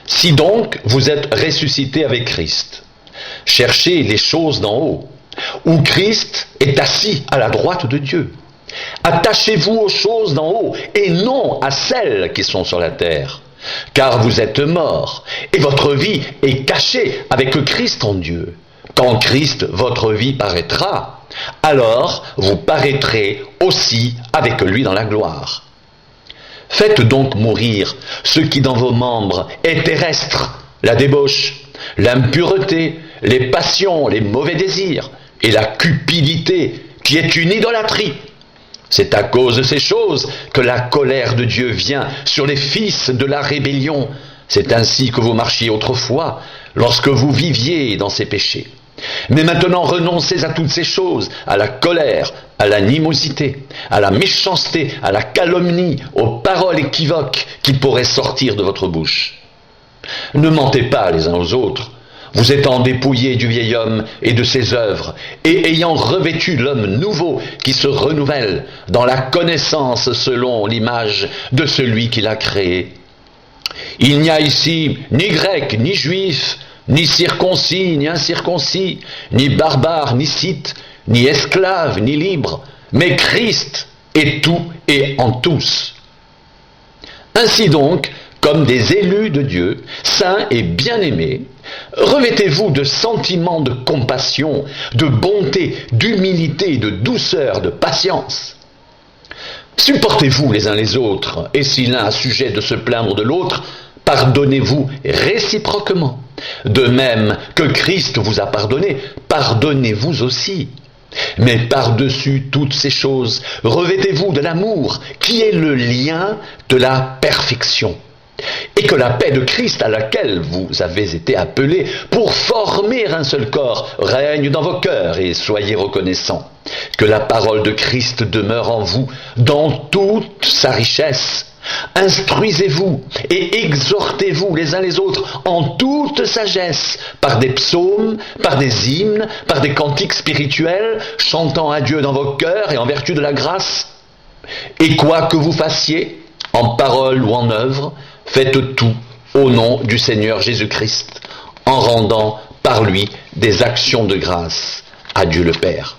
Si donc vous êtes ressuscités avec Christ, cherchez les choses d'en haut, où Christ est assis à la droite de Dieu. Attachez-vous aux choses d'en haut et non à celles qui sont sur la terre, car vous êtes morts et votre vie est cachée avec Christ en Dieu. Quand Christ, votre vie, paraîtra, alors vous paraîtrez aussi avec lui dans la gloire. Faites donc mourir ce qui dans vos membres est terrestre, la débauche, l'impureté, les passions, les mauvais désirs et la cupidité qui est une idolâtrie. C'est à cause de ces choses que la colère de Dieu vient sur les fils de la rébellion. C'est ainsi que vous marchiez autrefois, lorsque vous viviez dans ces péchés. Mais maintenant renoncez à toutes ces choses, à la colère, à l'animosité, à la méchanceté, à la calomnie, aux paroles équivoques qui pourraient sortir de votre bouche. Ne mentez pas les uns aux autres, vous étant dépouillés du vieil homme et de ses œuvres, et ayant revêtu l'homme nouveau qui se renouvelle dans la connaissance selon l'image de celui qui l'a créé. Il n'y a ici ni grec, ni juif, ni circoncis, ni incirconcis, ni barbare, ni scythe, ni esclave, ni libre, mais Christ est tout et en tous. Ainsi donc, comme des élus de Dieu, saints et bien-aimés, revêtez-vous de sentiments de compassion, de bonté, d'humilité, de douceur, de patience. Supportez-vous les uns les autres, et si l'un a sujet de se plaindre de l'autre, pardonnez-vous réciproquement. De même que Christ vous a pardonné, pardonnez-vous aussi. Mais par-dessus toutes ces choses, revêtez-vous de l'amour, qui est le lien de la perfection. Et que la paix de Christ à laquelle vous avez été appelés pour former un seul corps règne dans vos cœurs et soyez reconnaissants. Que la parole de Christ demeure en vous dans toute sa richesse. Instruisez-vous et exhortez-vous les uns les autres en toute sagesse, par des psaumes, par des hymnes, par des cantiques spirituels, chantant à Dieu dans vos cœurs et en vertu de la grâce. Et quoi que vous fassiez, en parole ou en œuvre, faites tout au nom du Seigneur Jésus-Christ, en rendant par lui des actions de grâce à Dieu le Père.